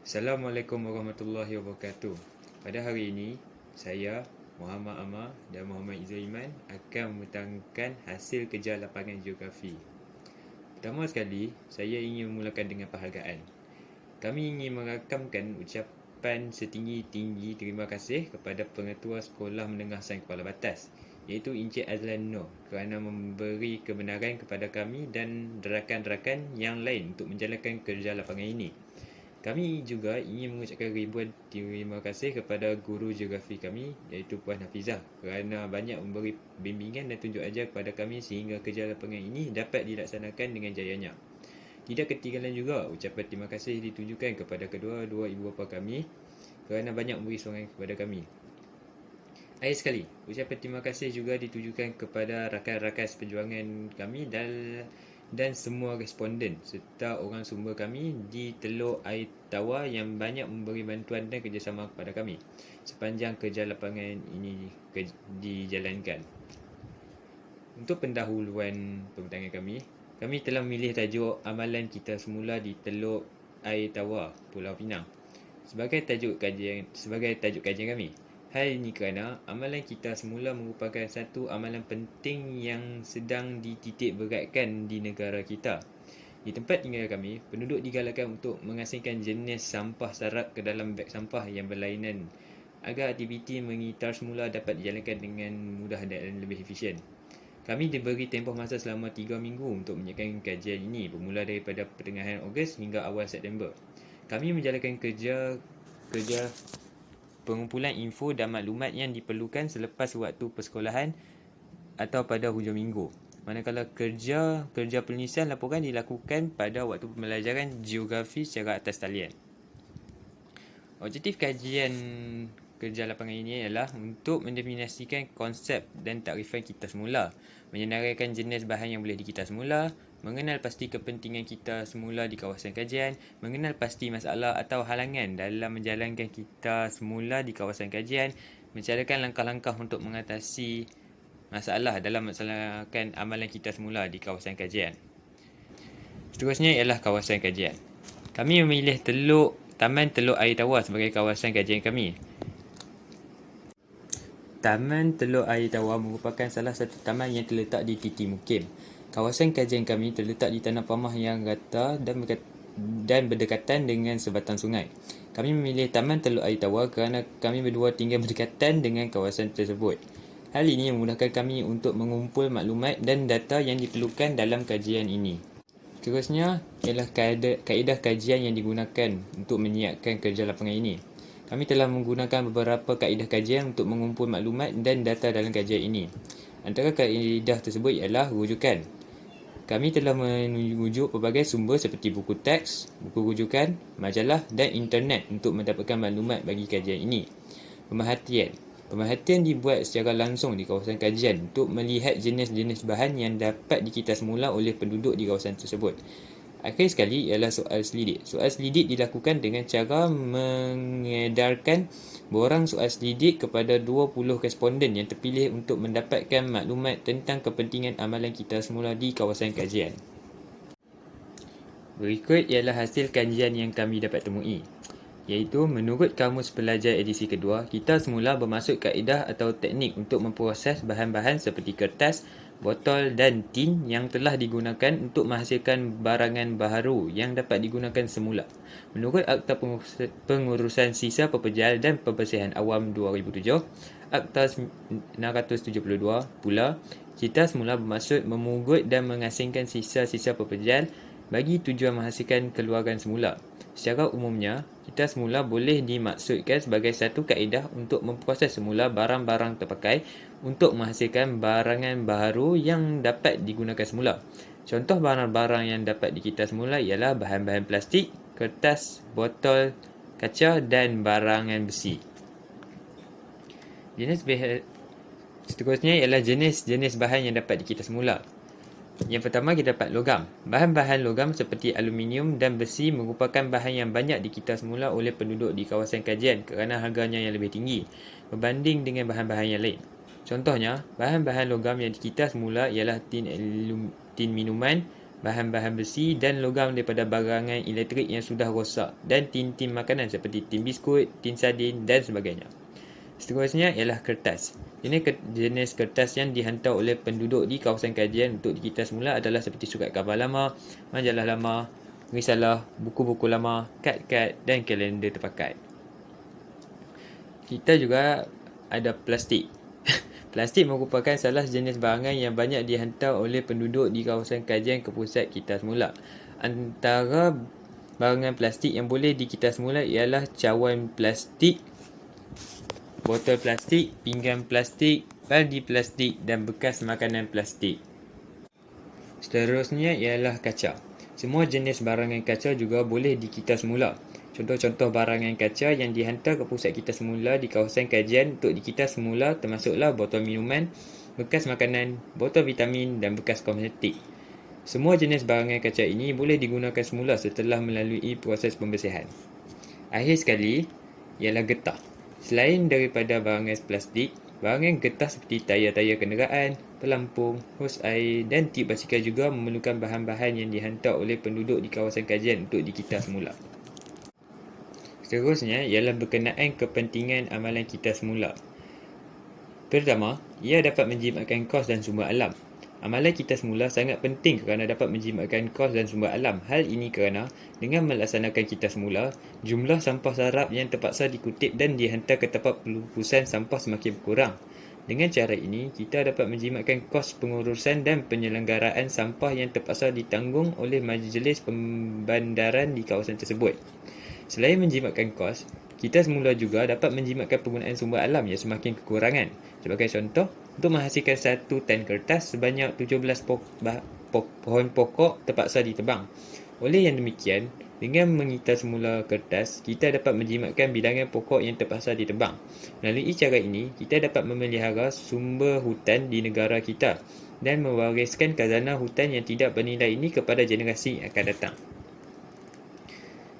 Assalamualaikum warahmatullahi wabarakatuh. Pada hari ini, saya, Muhammad Amar dan Muhammad Izzul Iman akan membentangkan hasil kerja lapangan geografi. Pertama sekali, saya ingin memulakan dengan penghargaan. Kami ingin merakamkan ucapan setinggi-tinggi terima kasih kepada Pengetua Sekolah Menengah Sains Kuala Batas, iaitu Encik Azlan Noor, kerana memberi kebenaran kepada kami dan rakan-rakan yang lain untuk menjalankan kerja lapangan ini. Kami juga ingin mengucapkan ribuan terima kasih kepada guru geografi kami, iaitu Puan Hafizah, kerana banyak memberi bimbingan dan tunjuk ajar kepada kami sehingga kerja lapangan ini dapat dilaksanakan dengan jayanya. Tidak ketinggalan juga ucapan terima kasih ditujukan kepada kedua-dua ibu bapa kami kerana banyak memberi sokongan kepada kami. Akhir sekali, ucapan terima kasih juga ditujukan kepada rakan-rakan seperjuangan kami dan semua responden serta orang sumber kami di Teluk Air Tawar yang banyak memberi bantuan dan kerjasama kepada kami sepanjang kerja lapangan ini dijalankan. Untuk pendahuluan pembentangan kami telah memilih tajuk Amalan Kita Semula di Teluk Air Tawar, Pulau Pinang sebagai tajuk kajian kami. Hal ini kerana amalan kita semula merupakan satu amalan penting yang sedang dititik beratkan di negara kita. Di tempat tinggal kami, penduduk digalakkan untuk mengasingkan jenis sampah sarap ke dalam beg sampah yang berlainan agar aktiviti mengitar semula dapat dijalankan dengan mudah dan lebih efisien. Kami diberi tempoh masa selama 3 minggu untuk menyiapkan kajian ini bermula daripada pertengahan Ogos hingga awal September. Kami menjalankan kerja pengumpulan info dan maklumat yang diperlukan selepas waktu persekolahan atau pada hujung minggu. Manakala kerja penulisan laporan dilakukan pada waktu pembelajaran geografi secara atas talian. Objektif kajian kerja lapangan ini adalah untuk mendefinisikan konsep dan takrifan kita semula, menyenaraikan jenis bahan yang boleh dikita semula, mengenal pasti kepentingan kita semula di kawasan kajian, mengenal pasti masalah atau halangan dalam menjalankan kita semula di kawasan kajian, mencarakan langkah-langkah untuk mengatasi masalah dalam melaksanakan amalan kita semula di kawasan kajian. Seterusnya ialah kawasan kajian. Kami memilih Taman Teluk Air Tawar sebagai kawasan kajian kami. Taman Teluk Air Tawar merupakan salah satu taman yang terletak di Titi Mukim. Kawasan kajian kami terletak di tanah pamah yang rata dan berdekatan dengan sebatang sungai. Kami memilih Taman Teluk Air Tawar kerana kami berdua tinggal berdekatan dengan kawasan tersebut. Hal ini memudahkan kami untuk mengumpul maklumat dan data yang diperlukan dalam kajian ini. Seterusnya ialah kaedah kajian yang digunakan untuk menyiapkan kerja lapangan ini. Kami telah menggunakan beberapa kaedah kajian untuk mengumpul maklumat dan data dalam kajian ini. Antara kaedah tersebut ialah rujukan. Kami telah merujuk pelbagai sumber seperti buku teks, buku rujukan, majalah dan internet untuk mendapatkan maklumat bagi kajian ini. Pemerhatian dibuat secara langsung di kawasan kajian untuk melihat jenis-jenis bahan yang dapat dikita semula oleh penduduk di kawasan tersebut. Akhir sekali ialah soal selidik. Soal selidik dilakukan dengan cara mengedarkan borang soal selidik kepada 20 responden yang terpilih untuk mendapatkan maklumat tentang kepentingan amalan kita semula di kawasan kajian. Berikut ialah hasil kajian yang kami dapat temui, iaitu menurut Kamus Pelajar edisi kedua, kita semula bermaksud kaedah atau teknik untuk memproses bahan-bahan seperti kertas, botol dan tin yang telah digunakan untuk menghasilkan barangan baharu yang dapat digunakan semula. Menurut Akta Pengurusan Sisa Pepejal dan Pembersihan Awam 2007, Akta 672 pula, kita semula bermaksud memungut dan mengasingkan sisa-sisa pepejal bagi tujuan menghasilkan keluaran semula. Secara umumnya, kita semula boleh dimaksudkan sebagai satu kaedah untuk memproses semula barang-barang terpakai untuk menghasilkan barangan baharu yang dapat digunakan semula. Contoh barang-barang yang dapat dikita semula ialah bahan-bahan plastik, kertas, botol, kaca dan barangan besi. Seterusnya ialah jenis-jenis bahan yang dapat dikita semula. Yang pertama kita dapat logam. Bahan-bahan logam seperti aluminium dan besi merupakan bahan yang banyak dikita semula oleh penduduk di kawasan kajian kerana harganya yang lebih tinggi berbanding dengan bahan-bahan yang lain. Contohnya, bahan-bahan logam yang dikita semula ialah tin minuman, bahan-bahan besi dan logam daripada barangan elektrik yang sudah rosak dan tin-tin makanan seperti tin biskut, tin sardin dan sebagainya. Seterusnya ialah kertas. Jenis kertas yang dihantar oleh penduduk di kawasan kajian untuk dikita semula adalah seperti surat khabar lama, majalah lama, risalah, buku-buku lama, kad-kad dan kalender terpakai. Kita juga ada plastik. Plastik merupakan salah jenis barangan yang banyak dihantar oleh penduduk di kawasan kajian ke pusat kita semula. Antara barangan plastik yang boleh dikita semula ialah cawan plastik, botol plastik, pinggan plastik, baldi plastik dan bekas makanan plastik. Seterusnya ialah kaca. Semua jenis barangan kaca juga boleh dikita semula. Contoh-contoh barangan kaca yang dihantar ke pusat kita semula di kawasan kajian untuk dikita semula termasuklah botol minuman, bekas makanan, botol vitamin dan bekas kosmetik. Semua jenis barangan kaca ini boleh digunakan semula setelah melalui proses pembersihan. Akhir sekali ialah getah. Selain daripada barangan plastik, barangan getah seperti tayar-tayar kenderaan, pelampung, hos air dan tip basikal juga memerlukan bahan-bahan yang dihantar oleh penduduk di kawasan kajian untuk dikita semula. Seterusnya ialah berkenaan kepentingan amalan kita semula. Pertama, ia dapat menjimatkan kos dan sumber alam. Amalan kita semula sangat penting kerana dapat menjimatkan kos dan sumber alam. Hal ini kerana dengan melaksanakan kita semula, jumlah sampah sarap yang terpaksa dikutip dan dihantar ke tempat pelupusan sampah semakin berkurang. Dengan cara ini, kita dapat menjimatkan kos pengurusan dan penyelenggaraan sampah yang terpaksa ditanggung oleh majlis pembandaran di kawasan tersebut. Selain menjimatkan kos, kita semula juga dapat menjimatkan penggunaan sumber alam yang semakin kekurangan. Sebagai contoh, untuk menghasilkan 1 tan kertas, sebanyak 17 pohon pokok terpaksa ditebang. Oleh yang demikian, dengan mengita semula kertas, kita dapat menjimatkan bilangan pokok yang terpaksa ditebang. Melalui cara ini, kita dapat memelihara sumber hutan di negara kita dan mewariskan khazanah hutan yang tidak bernilai ini kepada generasi yang akan datang.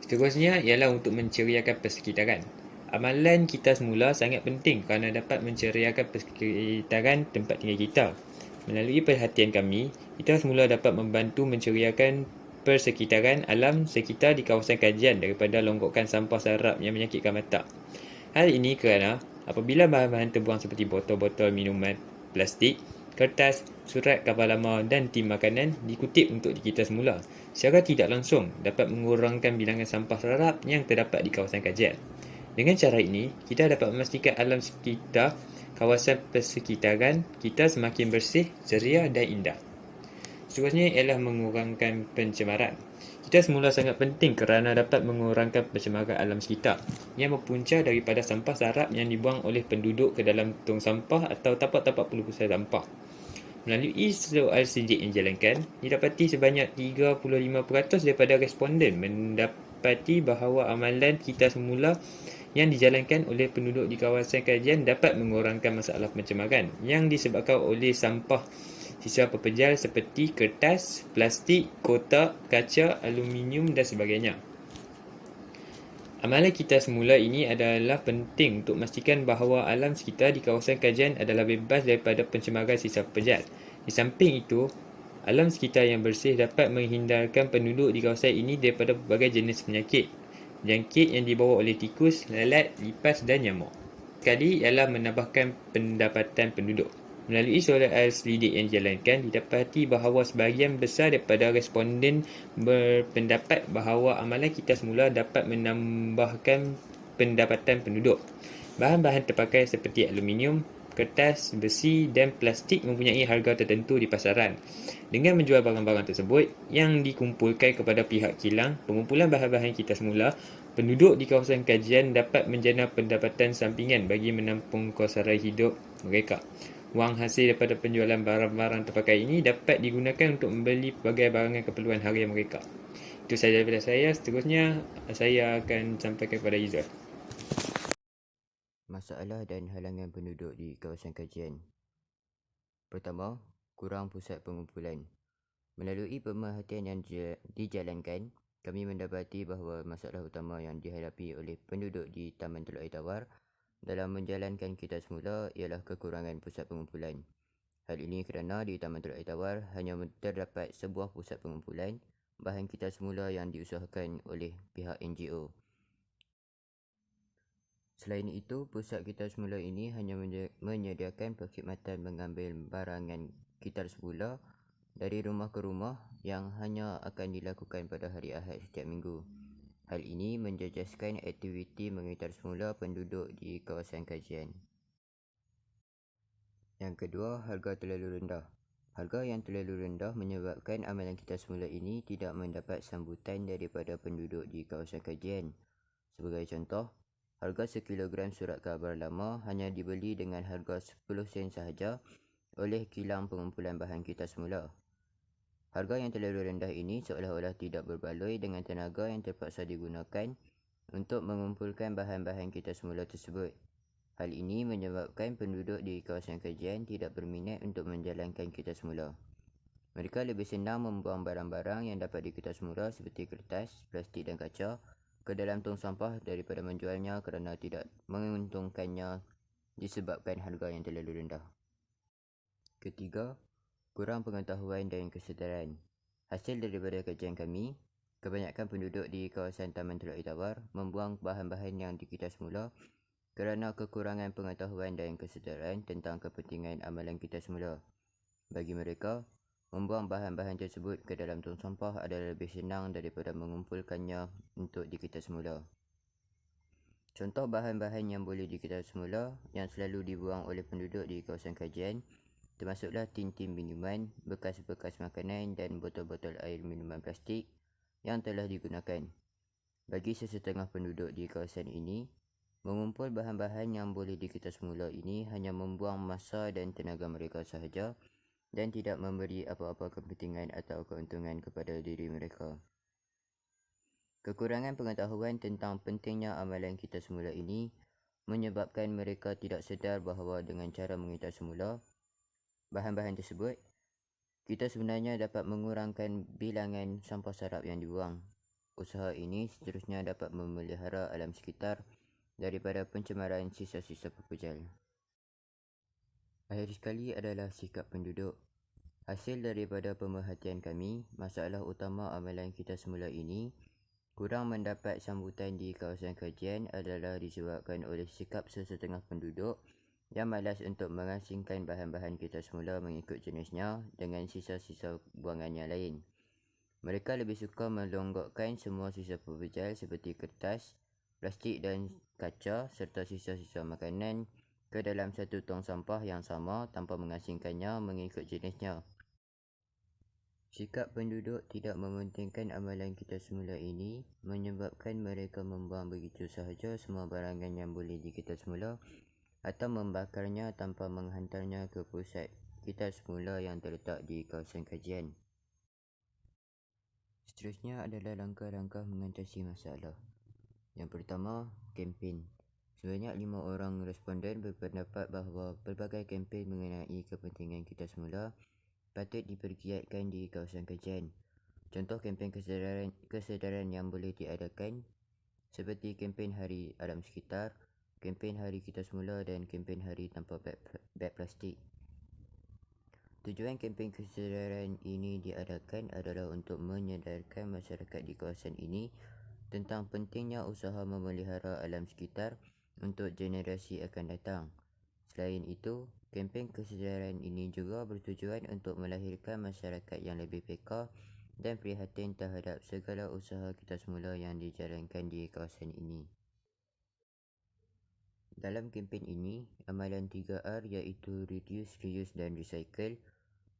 Seterusnya ialah untuk menceriakan persekitaran. Amalan kita semula sangat penting kerana dapat menceriakan persekitaran tempat tinggal kita. Melalui perhatian kami, kita semula dapat membantu menceriakan persekitaran alam sekitar di kawasan kajian daripada longgokan sampah sarap yang menyakitkan mata. Hal ini kerana apabila bahan-bahan terbuang seperti botol-botol minuman plastik, kertas, surat khabar lama dan tin makanan dikutip untuk dikita semula, secara tidak langsung dapat mengurangkan bilangan sampah sarap yang terdapat di kawasan kajian. Dengan cara ini, kita dapat memastikan alam sekitar kawasan persekitaran kita semakin bersih, ceria dan indah. Seterusnya ialah mengurangkan pencemaran. Kita semula sangat penting kerana dapat mengurangkan pencemaran alam sekitar yang berpunca daripada sampah sarap yang dibuang oleh penduduk ke dalam tong sampah atau tapak-tapak pelupusan sampah. Melalui soal sijil yang dijalankan, didapati sebanyak 35% daripada responden mendapati bahawa amalan kita semula yang dijalankan oleh penduduk di kawasan kajian dapat mengurangkan masalah pencemaran yang disebabkan oleh sampah sisa pepejal seperti kertas, plastik, kotak, kaca, aluminium dan sebagainya. Amalan kita semula ini adalah penting untuk memastikan bahawa alam sekitar di kawasan kajian adalah bebas daripada pencemaran sisa pepejal. Di samping itu, alam sekitar yang bersih dapat menghindarkan penduduk di kawasan ini daripada berbagai jenis penyakit yang dibawa oleh tikus, lalat, lipas dan nyamuk. Sekali ialah menambahkan pendapatan penduduk. Melalui soal selidik yang dijalankan, didapati bahawa sebahagian besar daripada responden berpendapat bahawa amalan kita semula dapat menambahkan pendapatan penduduk. Bahan-bahan terpakai seperti aluminium, kertas, besi dan plastik mempunyai harga tertentu di pasaran. Dengan menjual barang-barang tersebut yang dikumpulkan kepada pihak kilang, pengumpulan bahan-bahan kita semula, penduduk di kawasan kajian dapat menjana pendapatan sampingan bagi menampung kos sara hidup mereka. Wang hasil daripada penjualan barang-barang terpakai ini dapat digunakan untuk membeli pelbagai barangan keperluan harian mereka. Itu sahaja daripada saya. Seterusnya, saya akan sampaikan kepada Izzat. Masalah dan halangan penduduk di kawasan kajian. Pertama, kurang pusat pengumpulan. Melalui pemerhatian yang dijalankan, kami mendapati bahawa masalah utama yang dihadapi oleh penduduk di Taman Teluk Air Tawar dalam menjalankan kita semula ialah kekurangan pusat pengumpulan. Hal ini kerana di Taman Teluk Air Tawar hanya terdapat sebuah pusat pengumpulan bahan kita semula yang diusahakan oleh pihak NGO. Selain itu, pusat kita semula ini hanya menyediakan perkhidmatan mengambil barangan kitar semula dari rumah ke rumah yang hanya akan dilakukan pada hari Ahad setiap minggu. Hal ini menjejaskan aktiviti mengitar semula penduduk di kawasan kajian. Yang kedua, harga terlalu rendah. Harga yang terlalu rendah menyebabkan amalan kita semula ini tidak mendapat sambutan daripada penduduk di kawasan kajian. Sebagai contoh, harga sekilogram surat khabar lama hanya dibeli dengan harga 10 sen sahaja oleh kilang pengumpulan bahan kita semula. Harga yang terlalu rendah ini seolah-olah tidak berbaloi dengan tenaga yang terpaksa digunakan untuk mengumpulkan bahan-bahan kita semula tersebut. Hal ini menyebabkan penduduk di kawasan kajian tidak berminat untuk menjalankan kita semula. Mereka lebih senang membuang barang-barang yang dapat dikita semula seperti kertas, plastik dan kaca ke dalam tong sampah daripada menjualnya kerana tidak menguntungkannya disebabkan harga yang terlalu rendah. Ketiga, kurang pengetahuan dan kesedaran. Hasil daripada kajian kami, kebanyakan penduduk di kawasan Taman Teluk Air Tawar membuang bahan-bahan yang dikita semula kerana kekurangan pengetahuan dan kesedaran tentang kepentingan amalan kita semula. Bagi mereka, membuang bahan-bahan tersebut ke dalam tong sampah adalah lebih senang daripada mengumpulkannya untuk dikita semula. Contoh bahan-bahan yang boleh dikita semula yang selalu dibuang oleh penduduk di kawasan kajian termasuklah tin-tin minuman, bekas-bekas makanan dan botol-botol air minuman plastik yang telah digunakan. Bagi sesetengah penduduk di kawasan ini, mengumpul bahan-bahan yang boleh dikita semula ini hanya membuang masa dan tenaga mereka sahaja dan tidak memberi apa-apa kepentingan atau keuntungan kepada diri mereka. Kekurangan pengetahuan tentang pentingnya amalan kita semula ini menyebabkan mereka tidak sedar bahawa dengan cara mengitar semula bahan-bahan tersebut, kita sebenarnya dapat mengurangkan bilangan sampah sarap yang dibuang. Usaha ini seterusnya dapat memelihara alam sekitar daripada pencemaran sisa-sisa pepejal. Akhir sekali adalah sikap penduduk. Hasil daripada pemerhatian kami, masalah utama amalan kita semula ini kurang mendapat sambutan di kawasan kajian adalah disebabkan oleh sikap sesetengah penduduk yang malas untuk mengasingkan bahan-bahan kita semula mengikut jenisnya dengan sisa-sisa buangan yang lain. Mereka lebih suka melonggokkan semua sisa pepejal seperti kertas, plastik dan kaca serta sisa-sisa makanan ke dalam satu tong sampah yang sama tanpa mengasingkannya mengikut jenisnya. Sikap penduduk tidak mementingkan amalan kita semula ini menyebabkan mereka membuang begitu sahaja semua barangan yang boleh dikita semula atau membakarnya tanpa menghantarnya ke pusat kita semula yang terletak di kawasan kajian. Seterusnya adalah langkah-langkah mengatasi masalah. Yang pertama, kempen. Sebanyak 5 orang responden berpendapat bahawa pelbagai kempen mengenai kepentingan kita semula patut dipergiatkan di kawasan kajian. Contoh kempen kesedaran yang boleh diadakan seperti kempen Hari Alam Sekitar, kempen Hari Kita Semula dan kempen Hari Tanpa Beg Plastik. Tujuan kempen kesedaran ini diadakan adalah untuk menyedarkan masyarakat di kawasan ini tentang pentingnya usaha memelihara alam sekitar untuk generasi akan datang. Selain itu, kempen kesedaran ini juga bertujuan untuk melahirkan masyarakat yang lebih peka dan prihatin terhadap segala usaha kita semula yang dijalankan di kawasan ini. Dalam kempen ini, amalan 3R iaitu Reduce, Reuse dan Recycle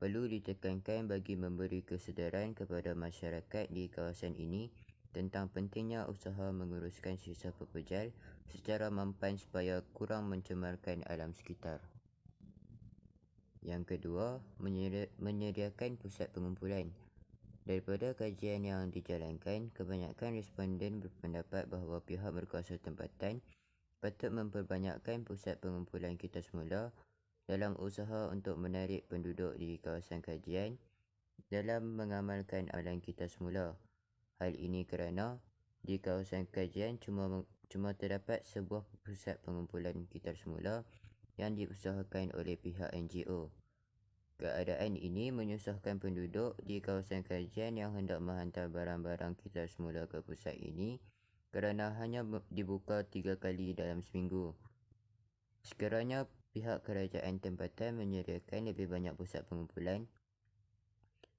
perlu ditekankan bagi memberi kesedaran kepada masyarakat di kawasan ini tentang pentingnya usaha menguruskan sisa pepejal secara mampan supaya kurang mencemarkan alam sekitar. Yang kedua, menyediakan pusat pengumpulan. Daripada kajian yang dijalankan, kebanyakan responden berpendapat bahawa pihak berkuasa tempatan patut memperbanyakkan pusat pengumpulan kita semula dalam usaha untuk menarik penduduk di kawasan kajian dalam mengamalkan amalan kita semula. Hal ini kerana di kawasan kajian cuma terdapat sebuah pusat pengumpulan kita semula yang diusahakan oleh pihak NGO. Keadaan ini menyusahkan penduduk di kawasan kajian yang hendak menghantar barang-barang kita semula ke pusat ini kerana hanya dibuka 3 kali dalam seminggu. Sekiranya pihak kerajaan tempatan menyediakan lebih banyak pusat pengumpulan,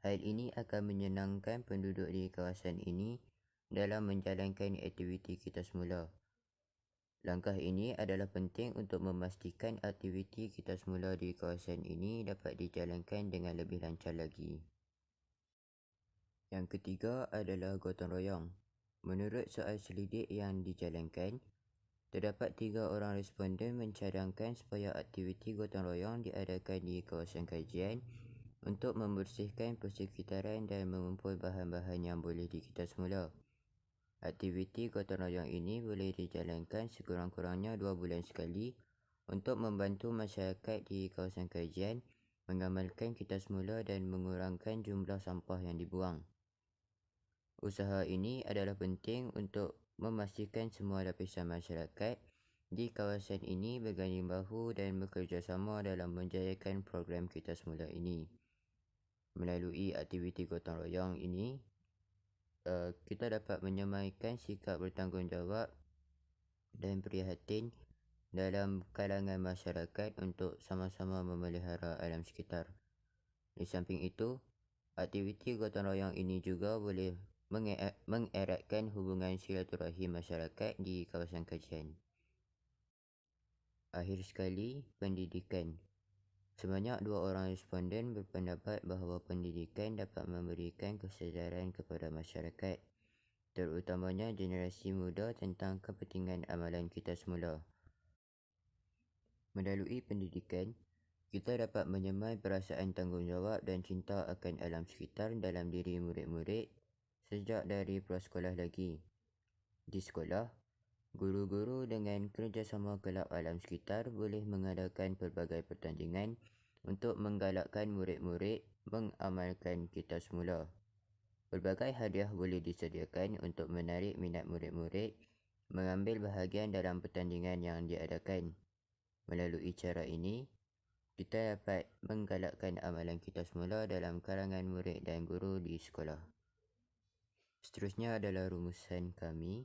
hal ini akan menyenangkan penduduk di kawasan ini dalam menjalankan aktiviti kita semula. Langkah ini adalah penting untuk memastikan aktiviti kita semula di kawasan ini dapat dijalankan dengan lebih lancar lagi. Yang ketiga adalah gotong royong. Menurut soal selidik yang dijalankan, terdapat 3 orang responden mencadangkan supaya aktiviti gotong royong diadakan di kawasan kajian untuk membersihkan persekitaran dan mengumpul bahan-bahan yang boleh dikita semula. Aktiviti gotong royong ini boleh dijalankan sekurang-kurangnya 2 bulan sekali untuk membantu masyarakat di kawasan kajian mengamalkan kita semula dan mengurangkan jumlah sampah yang dibuang. Usaha ini adalah penting untuk memastikan semua lapisan masyarakat di kawasan ini berganding bahu dan bekerjasama dalam menjayakan program kita semula ini. Melalui aktiviti gotong royong ini, kita dapat menyemaikan sikap bertanggungjawab dan prihatin dalam kalangan masyarakat untuk sama-sama memelihara alam sekitar. Di samping itu, aktiviti gotong royong ini juga boleh mengeratkan hubungan silaturahim masyarakat di kawasan kajian. Akhir sekali, pendidikan. Sebanyak 2 orang responden berpendapat bahawa pendidikan dapat memberikan kesedaran kepada masyarakat, terutamanya generasi muda tentang kepentingan amalan kita semula. Melalui pendidikan, kita dapat menyemai perasaan tanggungjawab dan cinta akan alam sekitar dalam diri murid-murid sejak dari prasekolah lagi. Di sekolah, guru-guru dengan kerjasama kelab alam sekitar boleh mengadakan pelbagai pertandingan untuk menggalakkan murid-murid mengamalkan kita semula. Pelbagai hadiah boleh disediakan untuk menarik minat murid-murid mengambil bahagian dalam pertandingan yang diadakan. Melalui cara ini, kita dapat menggalakkan amalan kita semula dalam kalangan murid dan guru di sekolah. Seterusnya adalah rumusan kami.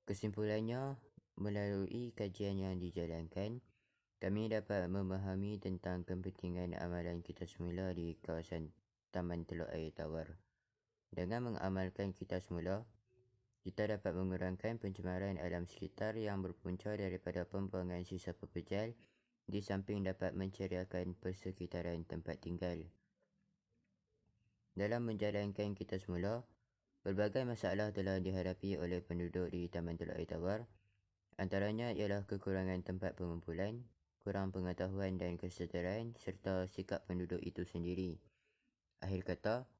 Kesimpulannya, melalui kajian yang dijalankan, kami dapat memahami tentang kepentingan amalan kita semula di kawasan Taman Teluk Air Tawar. Dengan mengamalkan kita semula, kita dapat mengurangkan pencemaran alam sekitar yang berpunca daripada pembuangan sisa pepejal di samping dapat menceriakan persekitaran tempat tinggal. Dalam menjalankan kita semula, pelbagai masalah telah dihadapi oleh penduduk di Taman Teluk Air Tawar. Antaranya ialah kekurangan tempat pengumpulan, kurang pengetahuan dan kesedaran serta sikap penduduk itu sendiri. Akhir kata,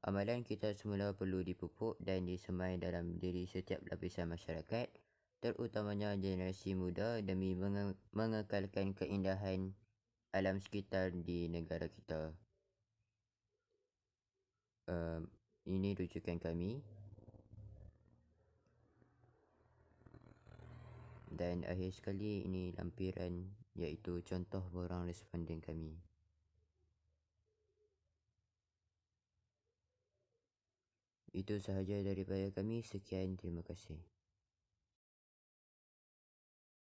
amalan kita semula perlu dipupuk dan disemai dalam diri setiap lapisan masyarakat, terutamanya generasi muda demi mengekalkan keindahan alam sekitar di negara kita. Ini rujukan kami. Dan akhir sekali, ini lampiran iaitu contoh borang responden kami. Itu sahaja daripada kami. Sekian, terima kasih.